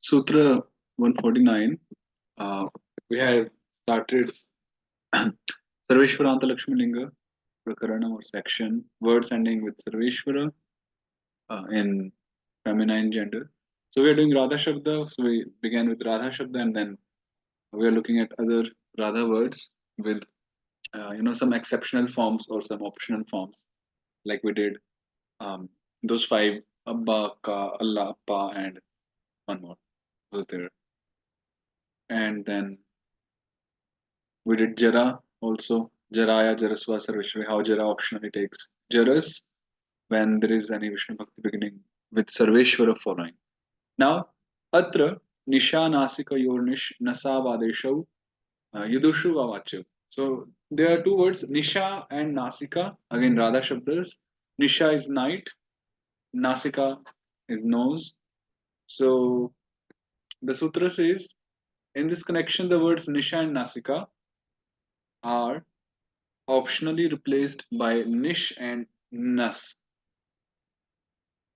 Sutra 149. We have started Sarveshwaranta Lakshmi Linga Prakaranam or section, words ending with Sarveshwara in feminine gender. So we are doing Radha Shabda. So we began with Radha Shabda and then we are looking at other Radha words with some exceptional forms or some optional forms like we did um, those five Abba, Ka, Allah, Appa and one more was there. And then we did Jara also. Jaraya, Jarasva, Sarveshwari, how Jara optionally takes Jaras when there is any Vishnu Bhakti beginning with Sarveshwara following. Now, Atra, Nisha, Nasika, Yornish, Nasavadeshav, Yudushu, Vavachu. So there are two words, Nisha and Nasika, again Radha Shabdas. Nisha is night, Nasika is nose. So the sutra says, in this connection, the words Nisha and Nasika are optionally replaced by Nish and Nas.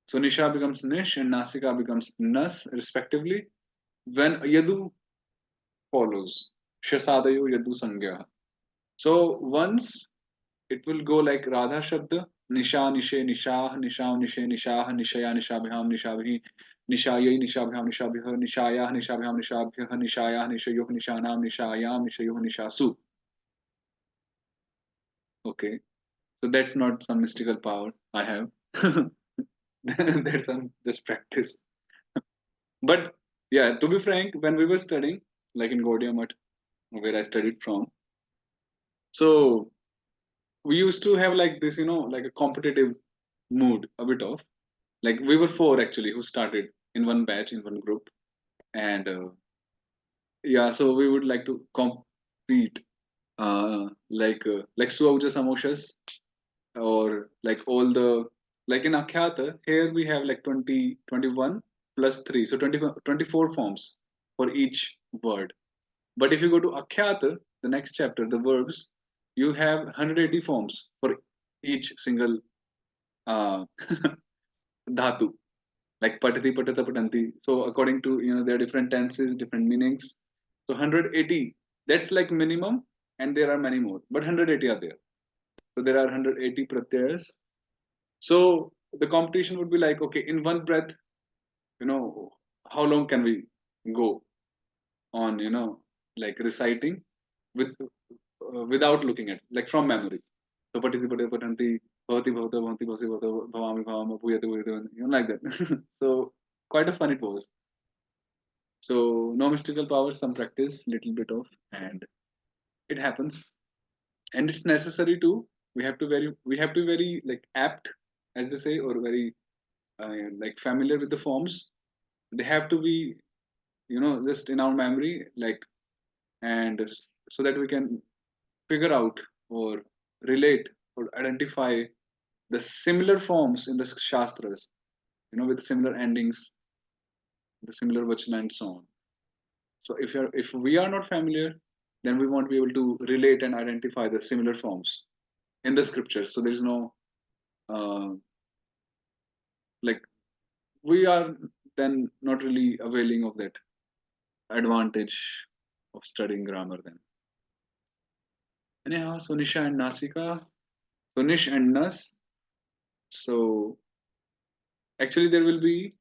So Nisha becomes Nish and Nasika becomes Nas, respectively, when Yadu follows. Shasadayo Yadu Sangya. So once it will go like Radha Shabda, Nisha, Nishe, Nishah, Nishav, Nishe, Nishah, Nishaya, Nishabham, Nishabhi, Nishayai, Nishabham, Nishabhah, Nishaya, Nishabham, Nishabhah, Nishaya, Nishayuh, Nishanam, Nishayam, Nishayuh, Nishasu. Okay. So that's not some mystical power I have. That's some just practice. But yeah, to be frank, when we were studying, like in Gaudiya Math, where I studied from, so we used to have like this, like a competitive mood, a bit of. Like we were four actually who started in one batch, in one group. And yeah, so we would like to compete, like Suauja Samoshas, or like all the like in Akhyata, here we have like 20 21 plus 3, so 24 forms for each word. But if you go to Akhyata, the next chapter, the verbs, you have 180 forms for each single uh, dhatu, like patati, patata, patanti. So according to there are different tenses, different meanings. So 180, that's like minimum, and there are many more, but 180 are there. So there are 180 pratyayas. So the competition would be like, okay, in one breath, how long can we go on, like reciting with without looking at, like from memory. So patiti patati patanti, bhavati bhavata bhavanti bhasi bhavata bhavami bhavama bhuyate bhuyate, like that. So quite a fun it was. So no mystical power, some practice, little bit of, and it happens. And it's necessary to. We have to be very like apt, as they say, or very like familiar with the forms. They have to be just in our memory, like, and so that we can figure out or relate or identify the similar forms in the shastras, with similar endings, the similar vachana and so on. So if we are not familiar, then we won't be able to relate and identify the similar forms in the scriptures. So there's no uh, like, we are then not really availing of that advantage of studying grammar then. Anyhow, so Nisha and Nasika, so Nish and Nas. So actually there will be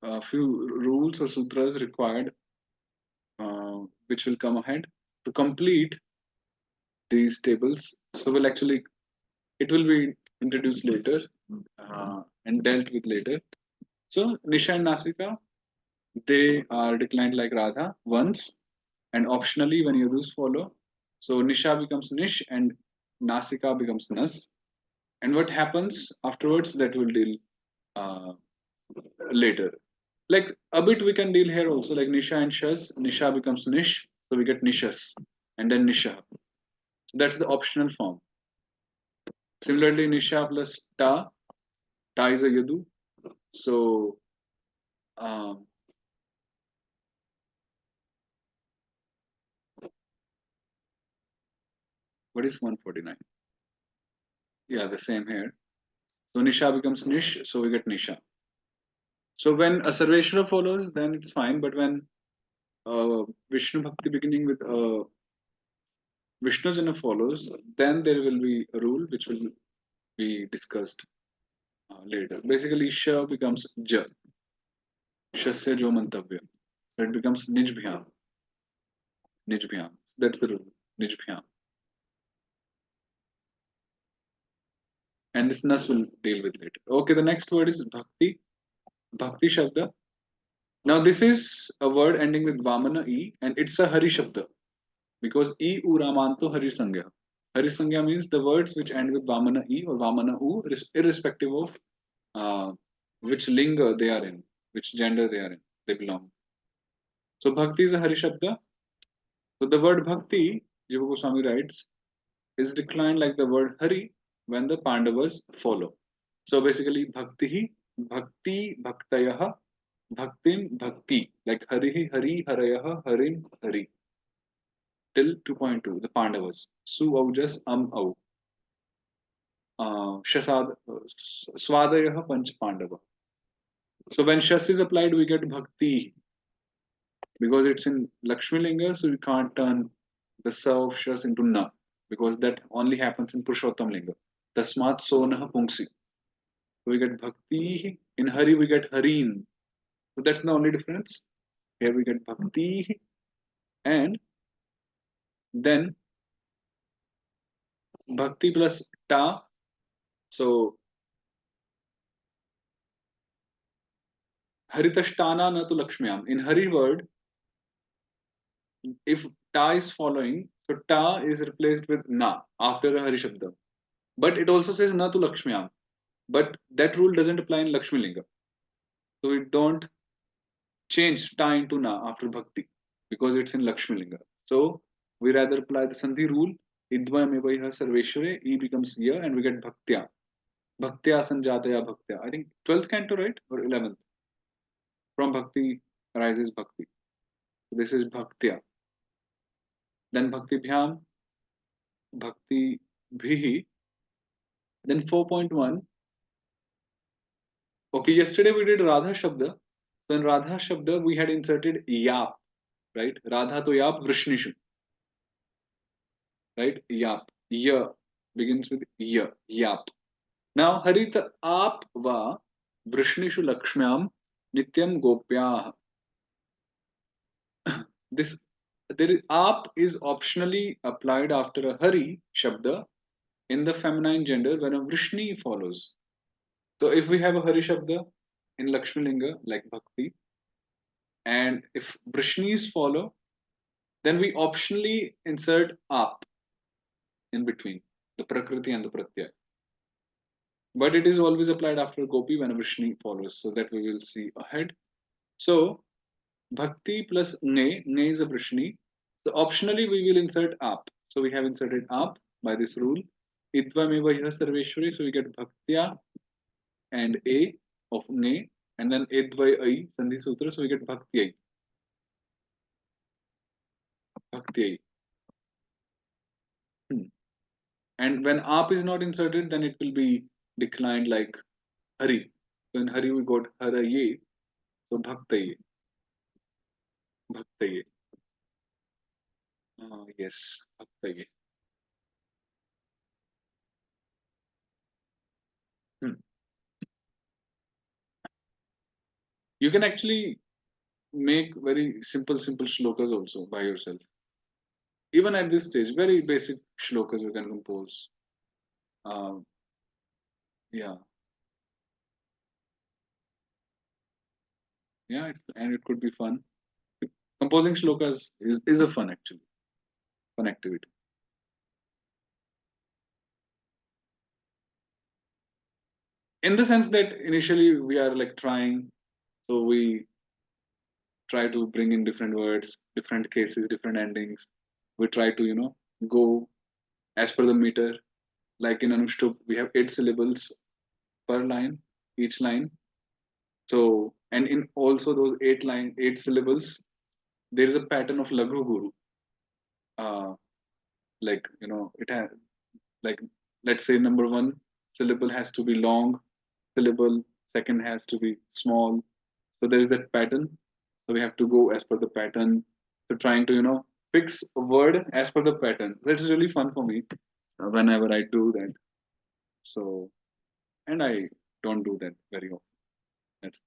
a few rules or sutras required, which will come ahead to complete these tables. So it will be introduced later and dealt with later. So Nisha and Nasika, they are declined like Radha once, and optionally when Yadus follow. So Nisha becomes Nish and Nasika becomes Nas. And what happens afterwards, that will deal uh, later. Like a bit we can deal here also, like Nisha and Shas. Nisha becomes Nish, so we get Nishas, and then Nisha. So that's the optional form. Similarly, Nisha plus Ta is a Yadu. So um, what is 149? Yeah, the same here. So Nisha becomes Nish, so we get Nisha. So when a Sarveshwara follows, then it's fine. But when Vishnu Bhakti beginning with Vishnu Jana follows, then there will be a rule which will be discussed later. Basically, Sha becomes Ja, Shasya Jo Mantavya. So it becomes Nijbhyam, Nijbhyam. That's the rule, Nijbhyam. And this Nas will deal with later. Okay, the next word is Bhakti, Bhakti Shabda. Now, this is a word ending with Vamana E, and it's a Hari Shabda because E U Ramanto Hari Sangya. Hari Sangya means the words which end with Vamana E or Vamana U, irrespective of uh, which linga they are in, which gender they are in, they belong. So Bhakti is a Hari Shabda. So the word Bhakti, Jiva Goswami writes, is declined like the word Hari when the Pandavas follow. So basically, Bhakti, Bhakti, Bhaktayah, Bhaktim, Bhakti, like Harihi, Hari, Harayah, Harim, Hari, till 2.2, the Pandavas. Su Aujas, Au, Shasad, Swadayah, Panch Pandava. So when Shas is applied, we get Bhakti because it's in Lakshmi Linga, so we can't turn the Sa of Shas into Na because that only happens in Purushottam Linga. Tasmat Sonah Pungsi. So we get Bhakti. In Hari, we get Harin. So that's the only difference. Here we get Bhakti, and then Bhakti plus Ta. So Haritashtana na tu Lakshmyam. In Hari word, if Ta is following, so Ta is replaced with Na after the Hari Shabda. But it also says Na tu Lakshmyam. But that rule doesn't apply in Lakshmi Linga. So we don't change Ta into Na after Bhakti because it's in Lakshmi Linga. So we rather apply the Sandhi rule. Idvayam evaiha sarveshware, E becomes Ya, and we get Bhaktya. Bhaktya Sanjataya Bhaktya. I think 12th canto, right? Or 11th. From Bhakti arises Bhakti. So this is Bhaktya. Then Bhakti Bhyam, Bhakti Bhihi. Then 4.1. Okay, yesterday we did Radha Shabda. So in Radha Shabda, we had inserted Yap, right? Radha to Yap, Vrishnishu, right? Yap. Ya begins with Ya, Yap. Now, Harita Ap Va Vrishnishu Lakshmyam Nityam Gopyah. This there is Ap is optionally applied after a Hari Shabda in the feminine gender when a Vrishni follows. So if we have a Hari Shabda in Lakshmi Linga like Bhakti, and if Vrishnis follow, then we optionally insert Ap in between the Prakriti and the Pratyay. But it is always applied after Gopi when a Vrishni follows, so that we will see ahead. So Bhakti plus Ne is a Vrishni. So optionally we will insert Ap. So we have inserted Ap by this rule. Idvameva Iha Sarveshwari, so we get Bhaktya and A of Ne, and then Edvai Ai, Sandhi Sutra, so we get Bhakti Ai. Bhakti Ai. And when Ap is not inserted, then it will be declined like Hari. So in Hari we got Haraye, so Bhaktaye, Bhaktaye. Yes, Bhaktaye. Hmm. You can actually make very simple shlokas also by yourself. Even at this stage, very basic shlokas you can compose. Um, yeah, yeah, and it could be fun. Composing shlokas is a fun actually, fun activity. In the sense that initially we are like trying, so we try to bring in different words, different cases, different endings. We try to, go as per the meter. Like in Anushtup, we have 8 syllables per line, each line. So, and in also those 8 syllables, there is a pattern of Laghu Guru. Uh, like, it has, like, let's say number one syllable has to be long syllable, second has to be small, So there is that pattern. So we have to go as per the pattern. So trying to, fix a word as per the pattern. That's really fun for me whenever I do that. So, and I don't do that very often. That's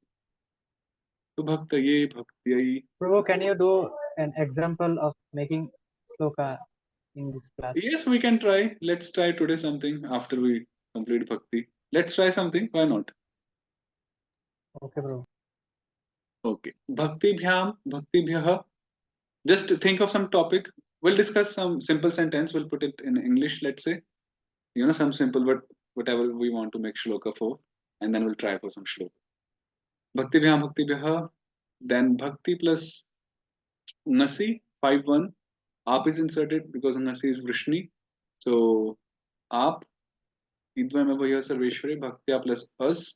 so bhaktaye bhaktiyai. Prabhu, can you do an example of making sloka in this class? Yes, we can try. Let's try today something after we complete bhakti. Let's try something. Why not? Okay, Prabhu. Okay. Bhaktibhyah. Just think of some topic. We'll discuss some simple sentence. We'll put it in English, let's say. Some simple, but whatever we want to make shloka for. And then we'll try for some shloka. Bhaktibhyah. Then bhakti plus nasi, 5-1. Aap is inserted because nasi is vrishni. So, aap, idvayam bhaya sarveshware, bhaktya plus us.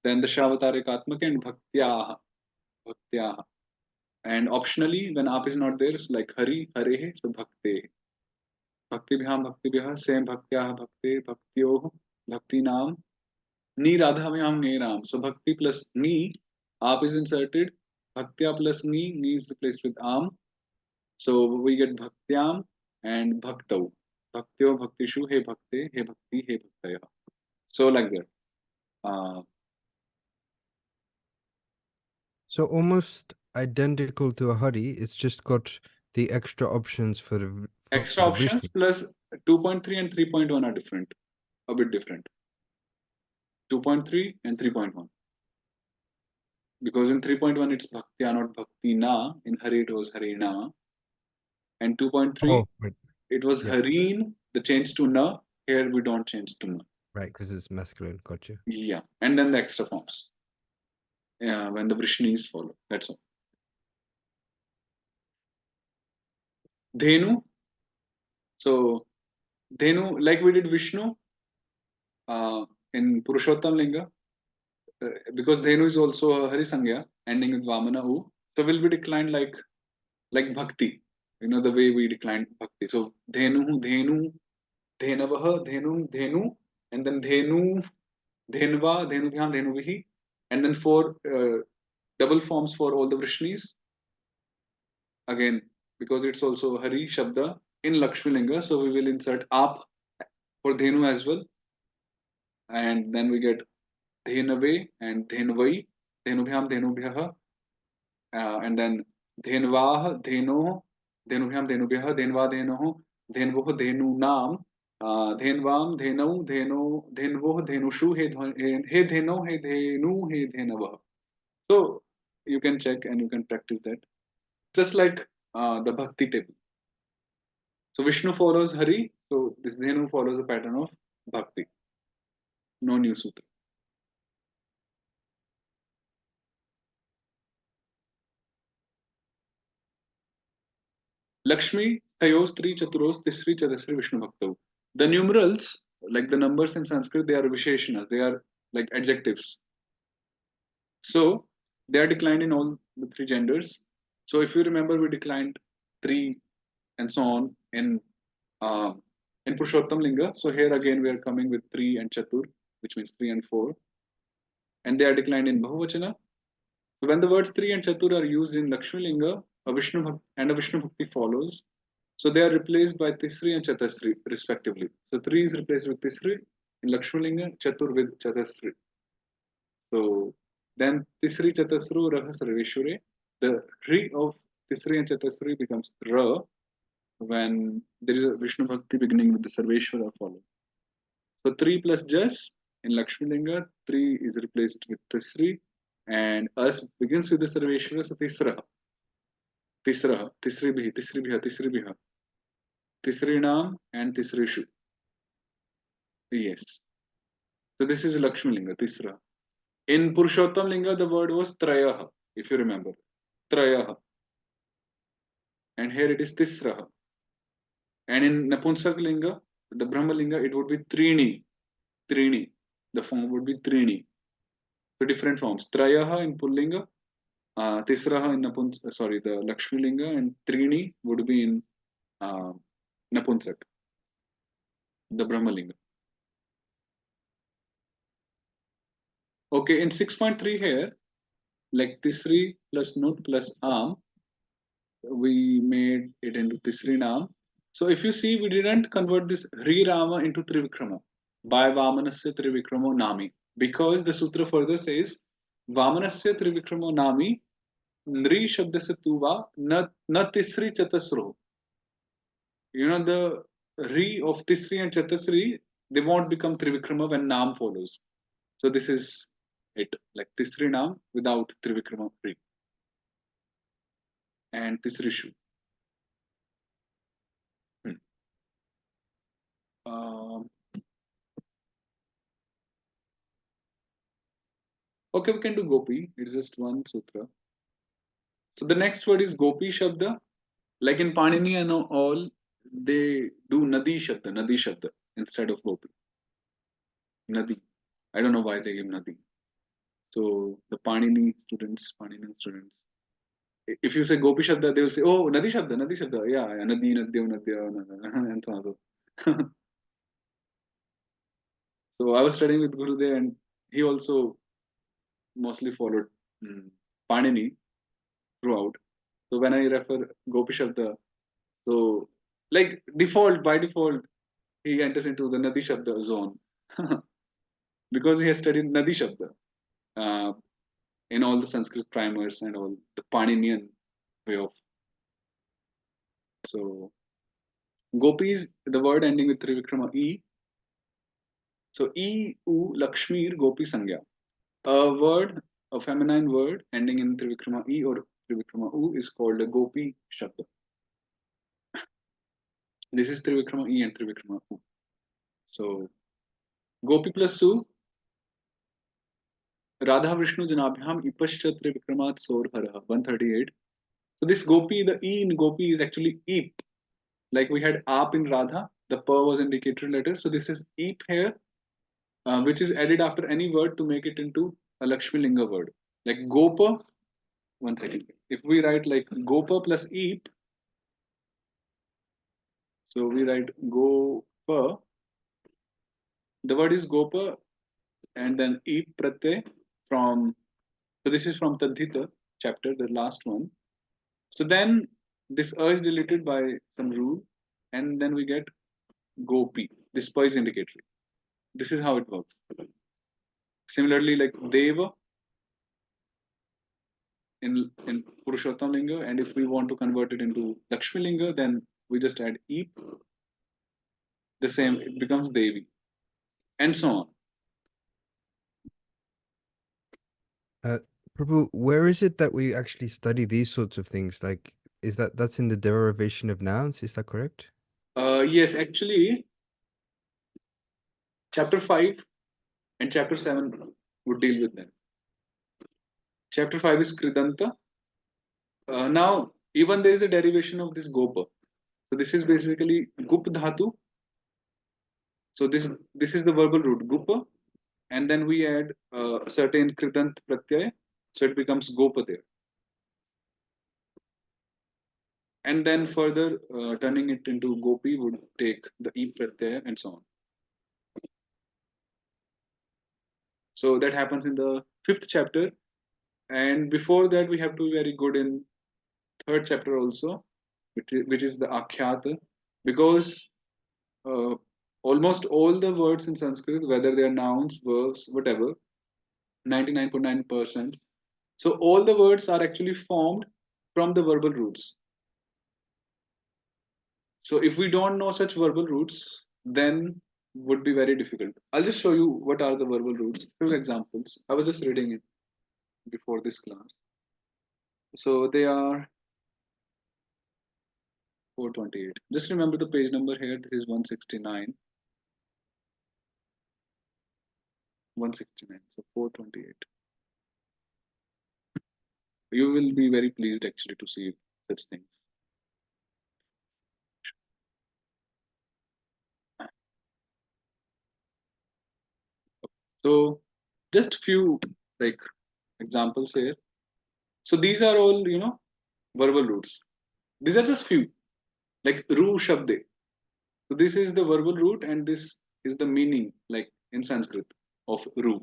Then the Shavatarik Atmak and Bhaktyaha. Bhaktyaha. And optionally, when Aap is not there, it's like Hari, Hare, so Bhakte. Bhaktibhyam, same Bhaktyaha, Bhakte, Bhaktyoh, Bhakti Naam. Ni Radhabhyam, Ne Ram. So Bhakti plus Ni, Aap is inserted. Bhaktya plus Ni is replaced with Am. So we get Bhaktyam and Bhaktau. Bhaktyo, Bhaktishu, He Bhakte, He Bhakti, He Bhaktaya. So like that. Uh, So almost identical to a Hari, it's just got the extra options for Extra the options Vrishni. plus 2.3 and 3.1 are different, a bit different. 2.3 and 3.1. Because in 3.1 it's Bhaktya, not Bhakti Na. In Hari it was Harina. And 2.3 Oh, right, it was yeah. Hareen, the change to Na. Here we don't change to Na. Right, because it's masculine. Gotcha. Yeah. And then the extra forms. Yeah, when the Vrishnis follow. That's all. Dhenu. So Dhenu, like we did Vishnu in Purushottam Linga, because Dhenu is also a Hari Sangya, ending with Vamana U. So will be declined like Bhakti. The way we declined Bhakti. So Dhenu, Dhenu, Dhenavah, Dhenu, Dhenu, and then Dhenu, Dhenva, Dhenubhyam, Dhenuvihi, and then four double forms for all the Vrishnis. Again, because it's also Hari Shabda in Lakshmi Linga, so we will insert Ap for Dhenu as well. And then we get Dhenave and Dhenvai, Dhenubhyam, Dhenubhyaha, and then Dhenvah, Dheno, Dhenubhyam, Dhenubhyaha, Dhenva, Dhenoh, Dhenvoh, Dhenunam, Dhenvam, Dhenau, Dheno, Dhenvoh, Dhenushu, He Dheno, He Dhenu, He Dhenavah. So you can check and you can practice that. Just like the Bhakti table. So Vishnu follows Hari, so this Dhenu follows the pattern of Bhakti. No new sutra. Lakshmi, Thayos, Tri, Chaturos, Tisri, Chadasri, Vishnu Bhaktau. The numerals, like the numbers in Sanskrit, they are Visheshanas, they are like adjectives. So they are declined in all the three genders. So if you remember, we declined three and so on uh, in Purushottam Linga. So here again we are coming with three and Chatur, which means three and four, and they are declined in Bahuvachana. So when the words three and Chatur are used in Lakshmi Linga, a Vishnu Bhakti follows. So they are replaced by Tisri and Chatasri respectively. So three is replaced with Tisri in Lakshmi Linga, Chatur with Chatasri. So then Tisri Chatasru Raha Sarveshware. The Ri of Tisri and Chatasri becomes Ra when there is a Vishnu Bhakti beginning with the Sarveshwara follow. So 3 plus Jas in Lakshmi Linga, 3 is replaced with Tisri, and As begins with the Sarveshwara, so Tisra, Tisra, Tisribhi, Tisribhiha, Tisribhiha, Tisrinam, and Tisrishu. Yes. So this is Lakshmi Linga, Tisra. In Purushottam Linga, the word was Trayaha, if you remember. Trayaha. And here it is Tisraha. And in Napunsak Linga, the Brahma Linga, it would be Trini. Trini. The form would be Trini. So different forms. Trayaha in Pullinga, Tisraha in the Lakshmi Linga, and Trini would be in uh, Napunsak, the Brahma Linga. Okay, in 6.3 here, like Tisri plus Nut plus Am, we made it into Tisri Naam. So if you see, we didn't convert this Hri Rama into Trivikrama by Vamanasya Trivikramo Nami, because the sutra further says Vamanasya Trivikramo Nami Nri Shabdasya Tuva na Tisri Chatasro. You know, the Ri of Tisri and Chatasri, they won't become Trivikrama when Naam follows. So this is it, like Tisri Naam without Trivikrama Ri and Tisri Shu. Hmm. Um, okay, we can do Gopi. It's just one sutra. So the next word is Gopi Shabda. Like in Panini and all, they do Nadi Shabda instead of Gopi. Nadi. I don't know why they give Nadi. So the Panini students, if you say Gopi Shabda, they will say, oh, Nadi Shabda. Yeah, yeah, Nadi, Nadya, Nadya, and so on. So I was studying with Gurudev and he also mostly followed Panini throughout. So when I refer Gopi Shabda, so like by default, he enters into the Nadi Shabda zone because he has studied Nadi Shabda in all the Sanskrit primers and all the Paninian way of. So Gopi is the word ending with Trivikrama E. So E, U, Lakshmir, Gopi Sangya. A feminine word ending in Trivikrama E or Trivikrama U is called a Gopi Shabda. This is Trivikrama E and Trivikrama U. So Gopi plus Su, Radha Vishnu Janabhyam Ipascha Trivikramat Sor Hara 138. So this Gopi, the E in Gopi is actually Eep. Like we had Aap in Radha, the Pa was indicator letter. So this is Eep here, which is added after any word to make it into a Lakshmi Linga word. Like Gopa, one second. If we write like Gopa plus Eep, so we write Gopa, the word is Gopa and then Eep Pratyay from, so this is from Tadhita chapter, the last one. So then this is deleted by some rule and then we get Gopi, this Pa is indicatory. This is how it works. Similarly, like Deva in Purushottam Linga, and if we want to convert it into Lakshmi Linga, then we just add Eep. The same, it becomes Devi, and so on. Prabhu, where is it that we actually study these sorts of things? Like, is that's in the derivation of nouns? Is that correct? Yes, actually, chapter 5 and chapter 7 would deal with them. Chapter 5 is Kridanta. Now, even there is a derivation of this Gopa. So this is basically Gup Dhatu. So this is the verbal root Gupa, and then we add a certain Kridant Pratyay, so it becomes Gopa there. And then further turning it into Gopi would take the E Pratyay and so on. So that happens in the 5th chapter. And before that, we have to be very good in 3rd chapter also, which is the Akhyata, because uh, almost all the words in Sanskrit, whether they are nouns, verbs, whatever, 99.9%. So all the words are actually formed from the verbal roots. So if we don't know such verbal roots, then would be very difficult. I'll just show you what are the verbal roots. Few examples. I was just reading it before this class. So they are 428. Just remember the page number here. This is 169. 169. So 428. You will be very pleased actually to see such things. So just few like examples here. So these are all, verbal roots. These are just few, like Ru Shabde. So this is the verbal root and this is the meaning, like in Sanskrit, of Ru.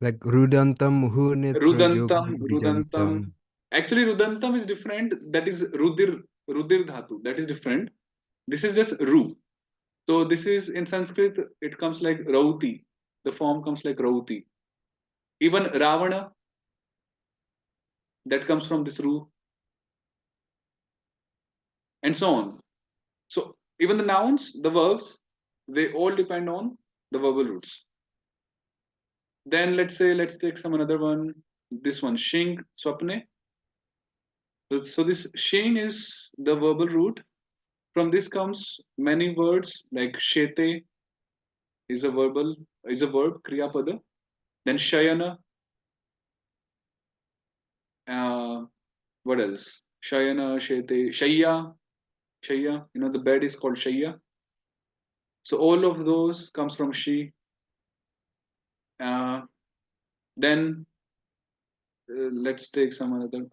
Like Rudantam Hunitra Rudantam, Jogam. Actually, Rudantam is different. That is Rudir Dhatu. That is different. This is just Ru. So this is in Sanskrit, it comes like Rauti. The form comes like Rauti. Even Ravana, that comes from this Ru, and so on. So even the nouns, the verbs, they all depend on the verbal roots. Then let's take some another one. This one, Shing, Swapne. So this Shing is the verbal root. From this comes many words like Shete is a verb, Kriya Pada. Then Shayana, uh, what else? Shayana, Shete, Shayya, the bed is called Shayya. So all of those comes from she. Then let's take some other.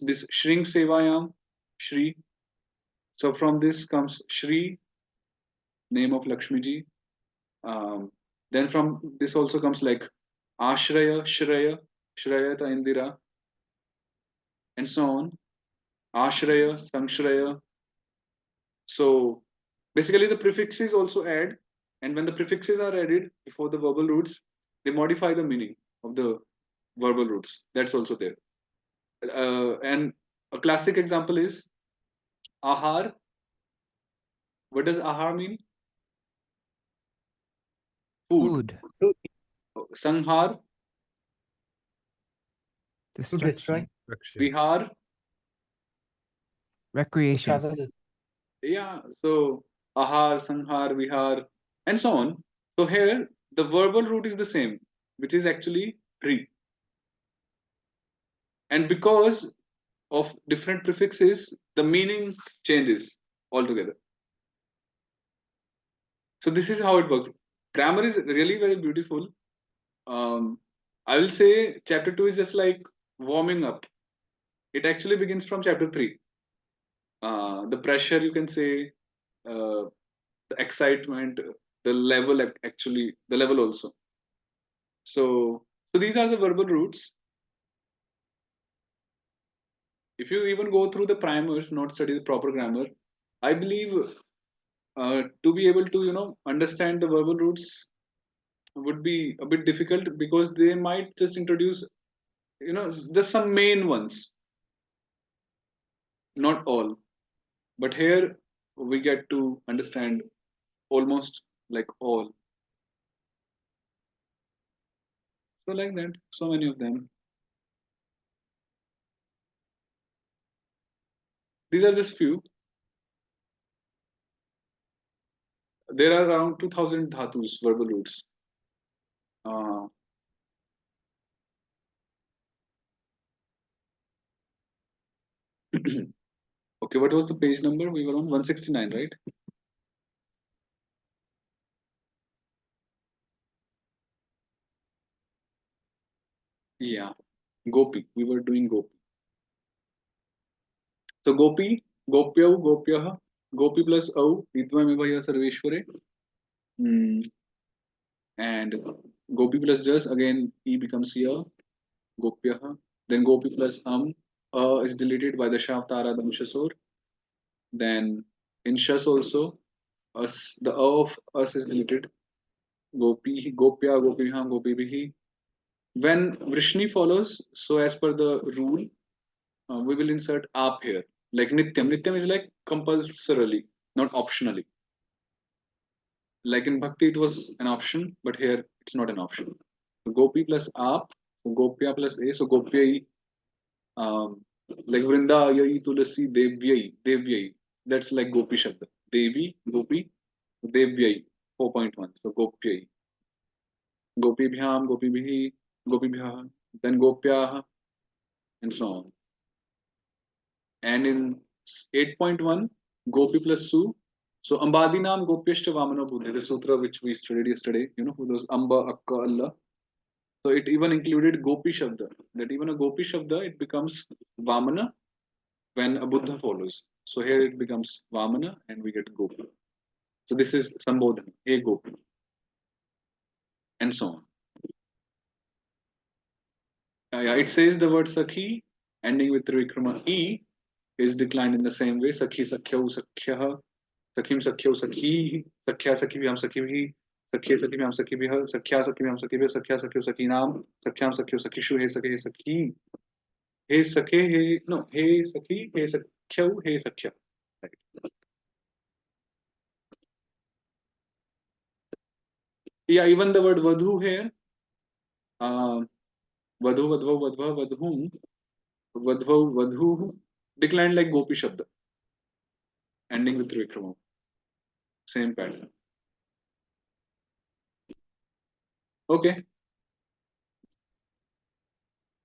This Shring Sevayam, Shri. So from this comes Shri, name of Lakshmi ji. Then from this also comes like Ashraya, Shraya, Shrayata Indira, and so on. Ashraya, Sangshraya. So basically the prefixes also add, and when the prefixes are added before the verbal roots, they modify the meaning of the verbal roots. That's also there. And a classic example is Ahar. What does Ahar mean? Food. Food. Sanghar, To destroy. Destruction. Vihar. Recreation. Travel. Yeah, so Ahar, Sanghar, Vihar, and so on. So here the verbal root is the same, which is actually Ri. And because of different prefixes, the meaning changes altogether. So this is how it works. Grammar is really very beautiful. I will say chapter 2 is just like warming up. It actually begins from chapter 3. The pressure, you can say, the excitement, the level, actually, the level also. So these are the verbal roots. If you even go through the primers, not study the proper grammar, I believe to be able to understand the verbal roots would be a bit difficult, because they might just introduce just some main ones, not all. But here we get to understand almost like all. So like that, so many of them. These are just few. There are around 2000 dhatus, verbal roots. uh, okay, what was the page number? We were on 169, right? Yeah, Gopi. We were doing Gopi. So Gopi, Gopyau, Gopyah, Gopi plus Au, Vidvamevaya Sarveshware. And Gopi plus Jas, again, E becomes Ya, Gopyah. Then Gopi plus is deleted by the Shav Tara Damshasur. Then in Shas also, us, the of us is deleted. Gopi, Gopya, Gopiham, Gopibihi. When Vrishni follows, so as per the rule, we will insert Aap here. Like Nityam. Nityam is like compulsorily, not optionally. Like in Bhakti, it was an option, but here it's not an option. So Gopi plus Aap, so Gopya plus A, so Gopyai, um, like Vrinda, Yai, Tulasi, Devyai. That's like Gopi Shabda. Devi, Gopi, Devyai, 4.1. So Gopyai. Gopibhyam, Gopibhi, Gopibhyah, then Gopyah, and so on. And in 8.1, Gopi plus Su. So Ambadinam Gopyashta Vamana Buddhi, the sutra which we studied yesterday, who those Amba, Akka, Allah. So it even included Gopi Shabda. That even a Gopi Shabda, it becomes Vamana when a Buddha follows. So here it becomes Vamana and we get Gopi. So this is Sambodhana, hey Gopi, and so on. Yeah, it says the word Sakhi ending with Trivikrama E is declined in the same way. Sakhi, Sakhyau, Sakhyah, Sakhim, Sakhyau, Sakhi, Sakhya, Sakhibhyam, Sakhibhi, Sakhye, Sakhibhyam, Sakhibhyah, Sakhya, Sakhibhyam, Sakhibhyah, Sakhya, Sakhyo, Sakhinam, Sakhyam, Sakhyo, Sakhishu, He Sakhe, He Sakhi, He Sakhe, He, no, He Sakhi, He Sakhyau, He Sakhya. Right. Yeah, even the word Vadhu here, Vadhu, Vadhva, Vadhva, Vadhum, Vadhva, Vadhu, declined like Gopi Shabda, ending with Trivikrama. Same pattern. Okay,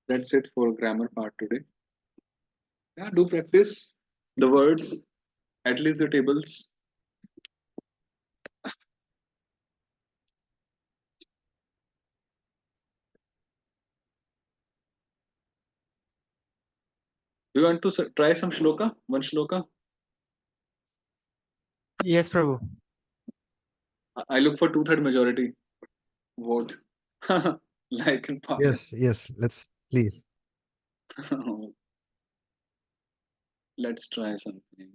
that's it for grammar part today. Yeah, do practice the words, at least the tables. Do you want to try some shloka? One shloka? Yes, Prabhu. I look for two-third majority vote, like in parliament. Yes, let's please. Let's try something.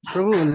Prabhu,